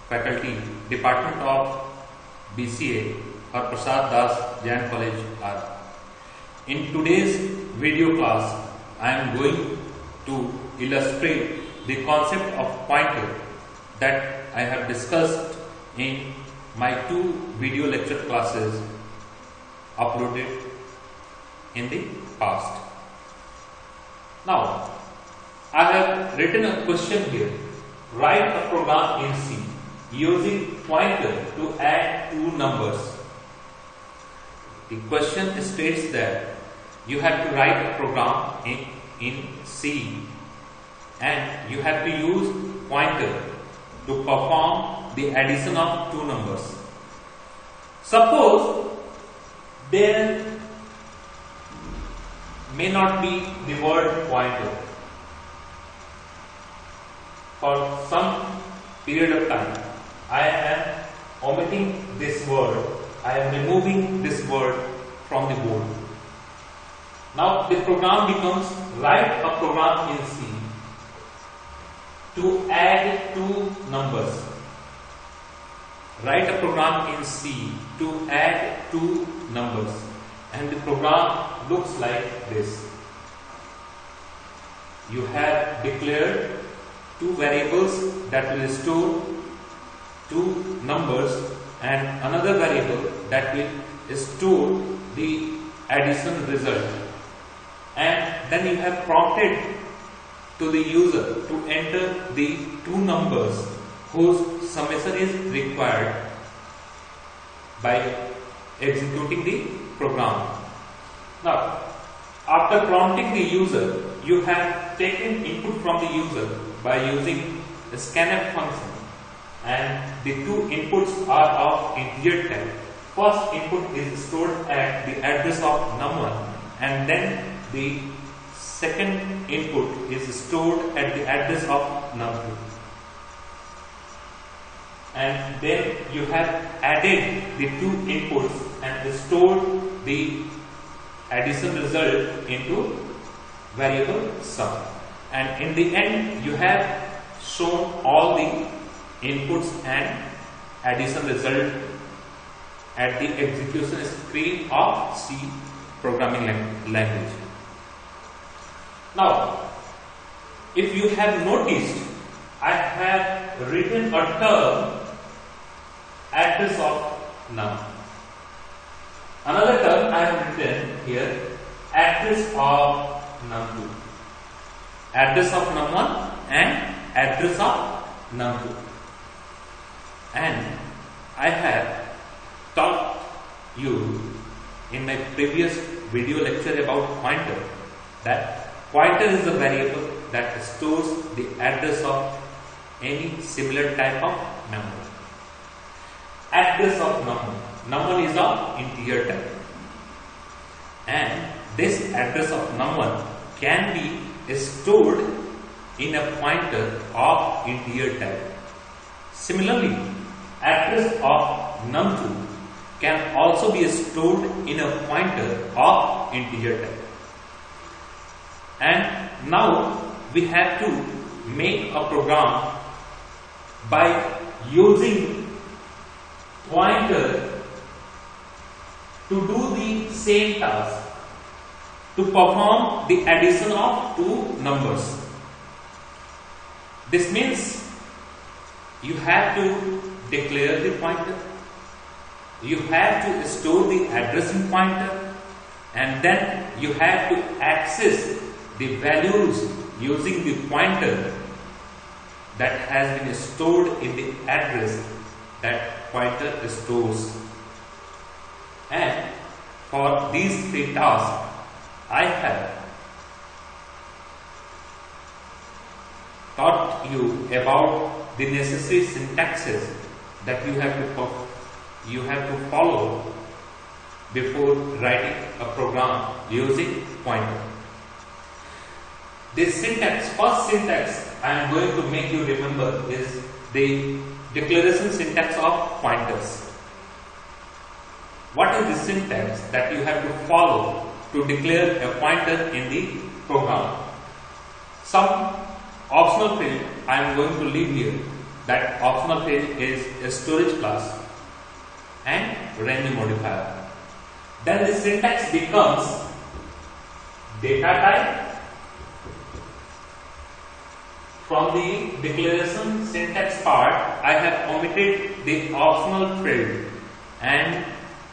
faculty, Department of BCA, Harprasad Das Jain College, R. In today's video class, I am going to illustrate the concept of pointer that I have discussed in my 2 video lecture classes uploaded in the past. Now, I have written a question here. Write a program in C using pointer to add 2 numbers. The question states that you have to write a program in C and you have to use pointer to perform the addition of 2 numbers. Suppose there may not be the word pointer for some period of time. I am omitting this word. I am removing this word from the board. Now the program becomes write a program in C to add 2 numbers. Write a program in C to add 2 numbers, and the program looks like this. You have declared 2 variables that will store 2 numbers and another variable that will store the addition result, and then you have prompted to the user to enter the 2 numbers whose summation is required by executing the program. Now, after prompting the user, you have taken input from the user by using the scanf function, and the 2 inputs are of integer type. First input is stored at the address of num1, and then the second input is stored at the address of num2. And then you have added the 2 inputs and stored the addition result into variable sum. And in the end, you have shown all the inputs and addition result at the execution screen of C programming language. Now, if you have noticed, I have written a term address of num. Another term I have written here address of num2. Address of num1 and address of num2. And I have taught you in my previous video lecture about pointer that pointer is a variable that stores the address of any similar type of number. Address of number. Num1 is of integer type, and this address of num1 can be stored in a pointer of integer type. Similarly, address of num2 can also be stored in a pointer of integer type. And now we have to make a program by using pointer to do the same task, to perform the addition of 2 numbers. This means you have to declare the pointer, you have to store the address in pointer, and then you have to access the values using the pointer that has been stored in the address that pointer stores. And for these 3 tasks, I have taught you about the necessary syntaxes that you have to follow before writing a program using pointer. This syntax, first syntax I am going to make you remember is the declaration syntax of pointers. What is the syntax that you have to follow to declare a pointer in the program? Some optional field I am going to leave here that optional field is a storage class and range modifier. Then the syntax becomes data type. From the declaration syntax part, I have omitted the optional field and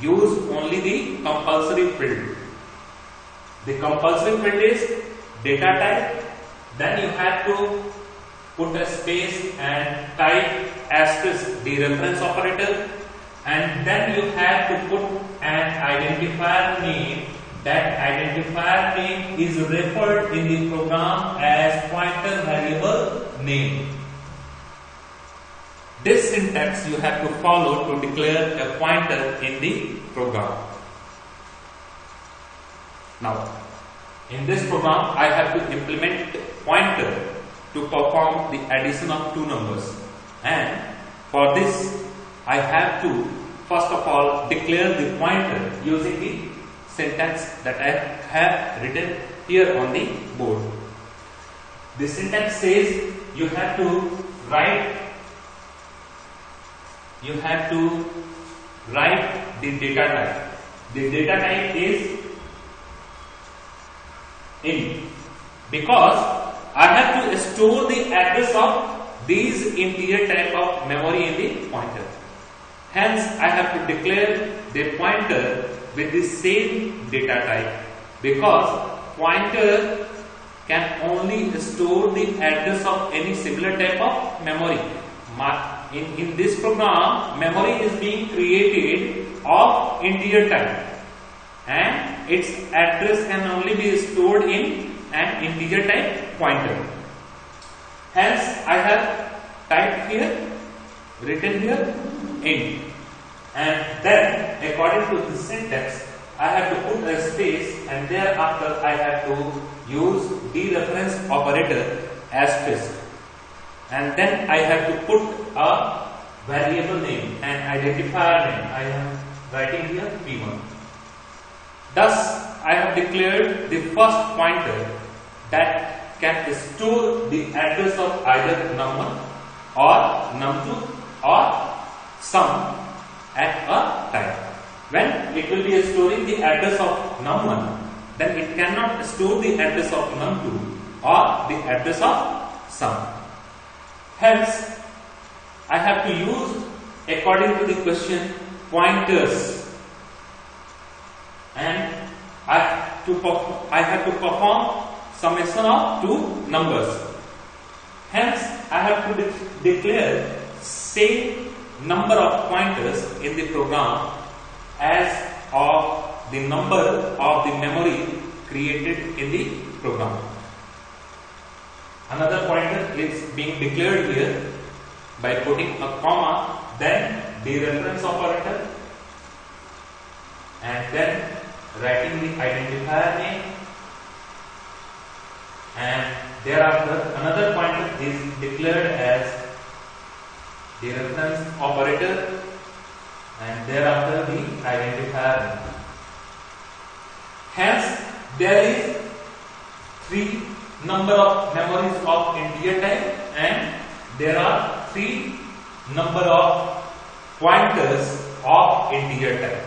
used only the compulsory field. The compulsory field is data type. Then you have to put a space and type asterisk the reference operator, and then you have to put an identifier name. That identifier name is referred in the program as pointer variable name. This syntax you have to follow to declare a pointer in the program. Now, in this program, I have to implement pointer to perform the addition of two numbers, and for this I have to first of all declare the pointer using the syntax that I have written here on the board. The syntax says you have to write the data type. The data type is int, because I have to store the address of these integer type of memory in the pointer. Hence, I have to declare the pointer with the same data type, because pointer can only store the address of any similar type of memory. In this program, memory is being created of integer type, and its address can only be stored in an integer type pointer. Hence, I have written here int, and then according to the syntax, I have to put a space, and thereafter I have to use dereference operator asterisk, and then I have to put a variable name, an identifier name. I am writing here P1. Thus, I have declared the first pointer that can store the address of either num1 or num2 or sum at a time. When it will be storing the address of num1, then it cannot store the address of num2 or the address of sum. Hence, I have to use, according to the question, pointers, and I have to perform summation of two numbers. Hence, I have to declare same number of pointers in the program as of the number of the memory created in the program. Another pointer is being declared here by putting a comma, then the reference operator, and then writing the identifier name, and thereafter another pointer is declared as the reference operator, and thereafter the identifier name. Hence, there is 3 number of memories of integer type, and there are 3 number of pointers of integer type.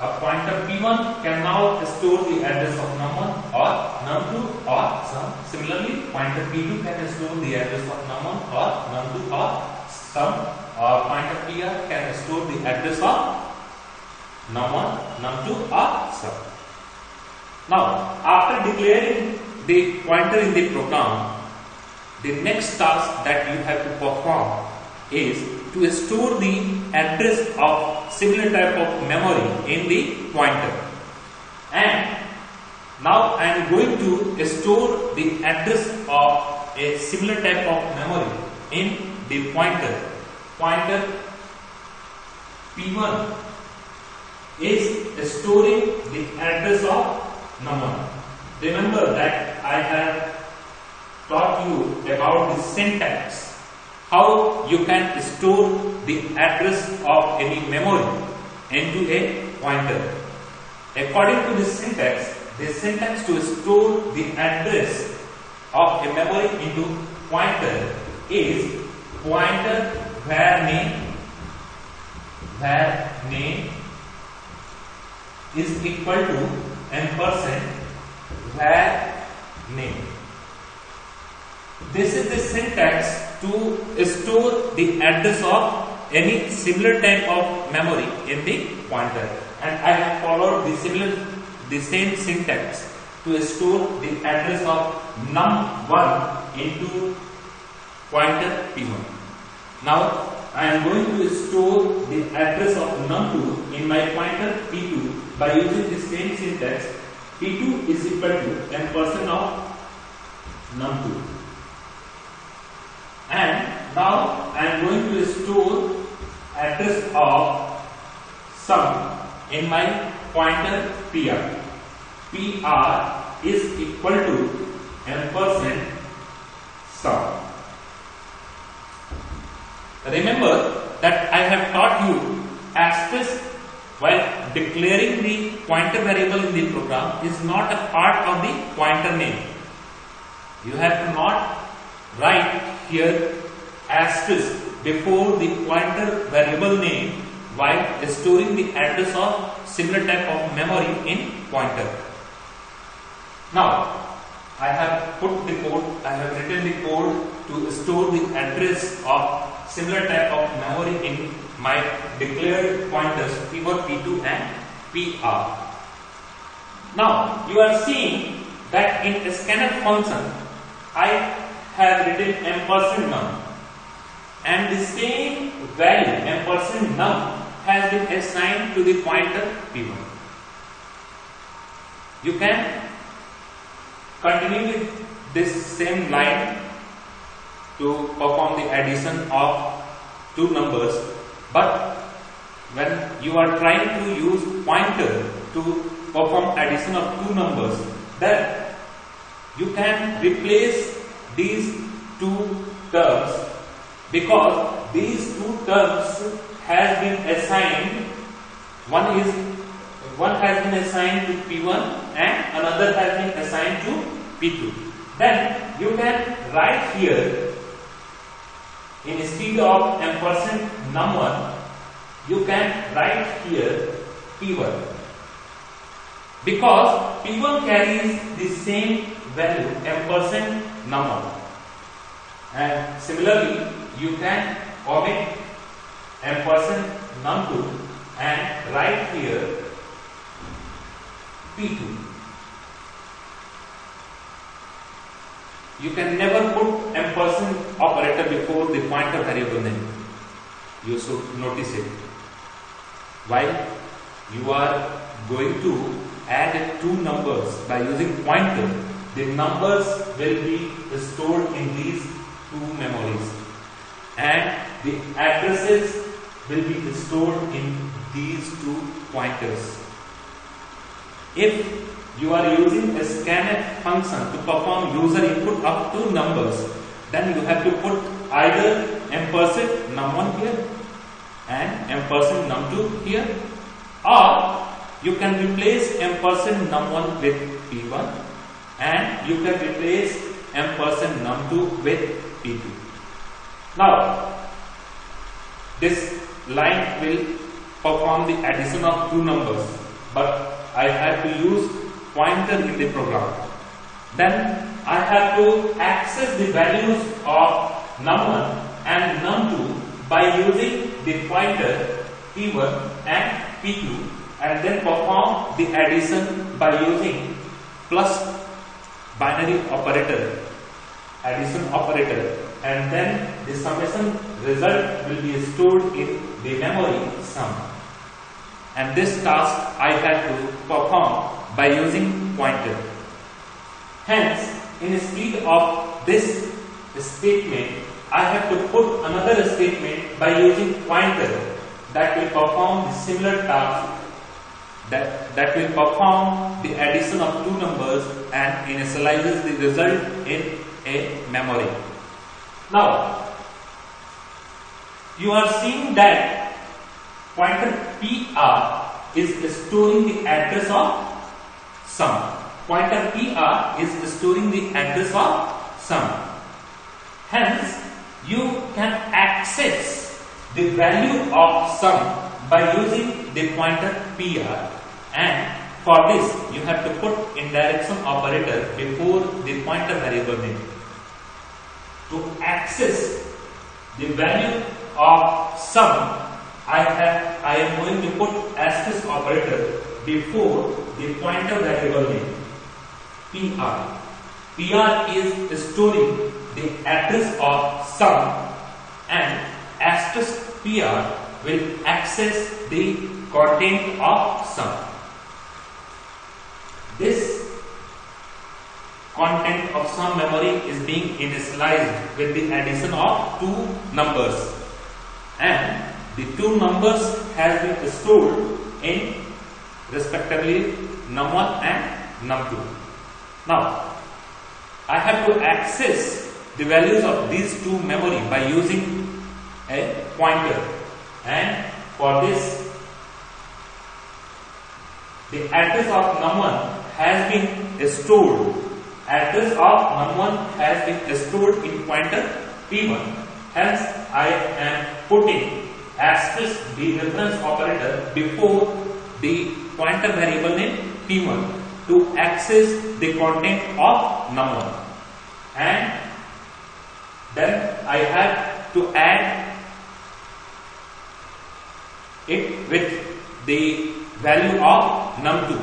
A pointer P1 can now store the address of num1 or num2 or sum. Similarly, pointer P2 can store the address of num1 or num2 or sum. Or pointer PR can store the address of num1, num2 or sum. Now, after declaring the pointer in the program, the next task that you have to perform is to store the address of similar type of memory in the pointer. And now I am going to store the address of a similar type of memory in the pointer. Pointer P1 is storing the address of num1. Remember that I have taught you about the syntax, how you can store the address of any memory into a pointer. According to the syntax to store the address of a memory into pointer is pointer var name is equal to ampersand var name. This is the syntax to store the address of any similar type of memory in the pointer, and I have followed the same syntax to store the address of num1 into pointer p1. Now I am going to store the address of num2 in my pointer p2 by using the same syntax. p2 is equal to ampersand of num2, and now I am going to store address of sum in my pointer pr. pr is equal to ampersand sum. Remember that I have taught you asterisk while declaring the pointer variable in the program is not a part of the pointer name. You have to not write here asterisk before the pointer variable name while storing the address of similar type of memory in pointer. Now I have written the code to store the address of similar type of memory in my declared pointers p1, p2 and pr. Now you are seeing that in a scanf function I have written ampersand num, and the same value ampersand num has been assigned to the pointer p1. You can continue with this same line to perform the addition of two numbers, but when you are trying to use pointer to perform addition of two numbers, then you can replace these two terms, because these two terms has been assigned, one has been assigned to p1 and another has been assigned to p2. Then you can write here instead of ampersand num1, you can write here p1, because p1 carries the same value ampersand num1, and similarly you can omit ampersand num2 and write here p2. You can never put ampersand operator before the pointer variable name. You should notice it. While you are going to add two numbers by using pointer, the numbers will be stored in these two memories, and the addresses will be stored in these two pointers. If you are using a scanf function to perform user input of two numbers, then you have to put either ampersand num1 here and ampersand num2 here, or you can replace ampersand num1 with p1 and you can replace ampersand num2 with p2. Now this line will perform the addition of two numbers, but I have to use pointer in the program. Then I have to access the values of num1 and num2 by using the pointer p1 and p2, and then perform the addition by using plus binary operator, addition operator, and then the summation result will be stored in the memory sum. And this task I have to perform by using pointer. Hence, instead of this statement, I have to put another statement by using pointer that will perform the similar task, that will perform the addition of two numbers and initializes the result in a memory. Now, you are seeing that pointer pr is storing the address of sum. Pointer pr is storing the address of sum. Hence, you can access the value of sum by using the pointer PR, and for this you have to put indirection operator before the pointer variable name. To access the value of sum, I am going to put asterisk operator before the pointer variable name PR. PR is storing the address of sum, and asterisk PR will access the content of sum. This content of sum memory is being initialized with the addition of two numbers, and the two numbers has been stored in respectively num1 and num2. Now I have to access the values of these two memory by using a pointer, and for this the address of num1 has been stored. Address of num1 has been stored in pointer p1. Hence I am putting asterisk the reference operator before the pointer variable name p1 to access the content of num1, and then I have to add it with the value of num2,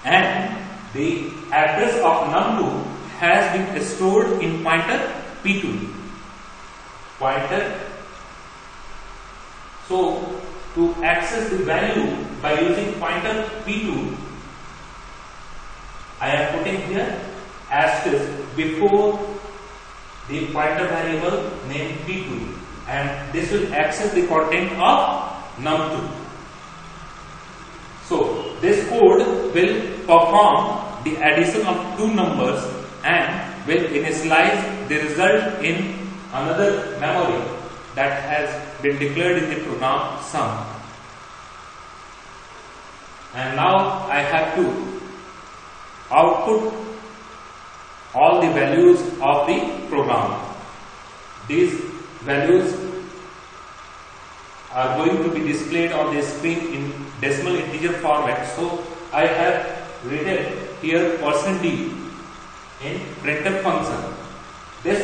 and the address of num2 has been stored in pointer p2. So to access the value by using pointer p2, I am putting here asterisk before the pointer variable named p2, and this will access the content of num2. So this code will perform the addition of two numbers and will initialize the result in another memory that has been declared in the program sum. And now I have to output all the values of the program. These values are going to be displayed on the screen in decimal integer format. So I have written here %d in printf function. This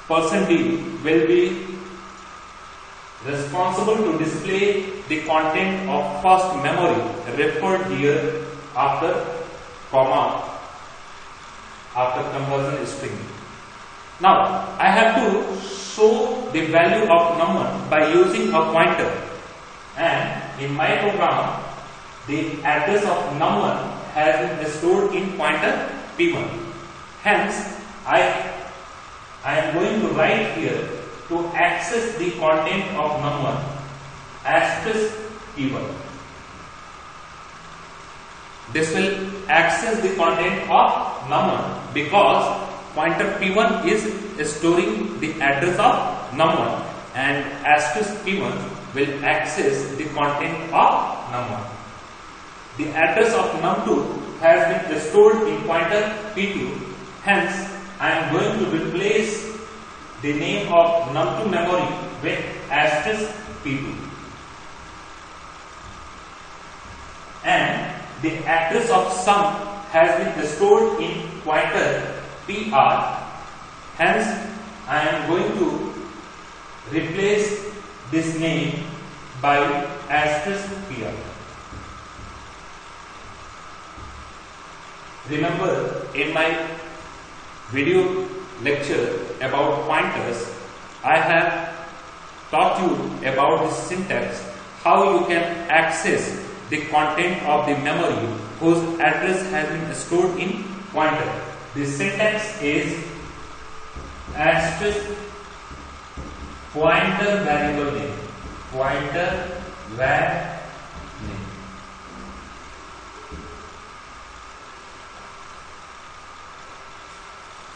%d will be responsible to display the content of first memory referred here after comma after conversion string. Now I have to show the value of num1 by using a pointer, and in my program the address of num1 has been stored in pointer p1. Hence I am going to write here to access the content of num1 asterisk p1. This will access the content of num1 because pointer p1 is storing the address of num1, and asterisk p1 will access the content of num1. The address of num2 has been stored in pointer p2. Hence I am going to replace the name of num2 memory with asterisk p2, and the address of sum has been stored in pointer pr. Hence I am going to replace this name by asterisk pr. Remember, in my video lecture about pointers, I have taught you about the syntax, how you can access the content of the memory whose address has been stored in pointer. The syntax is asterisk pointer variable name, pointer var name.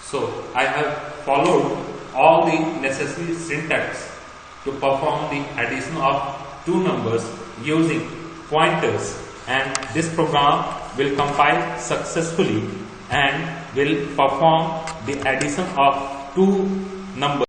So I have followed all the necessary syntax to perform the addition of two numbers using pointers, and this program will compile successfully and will perform the addition of two numbers.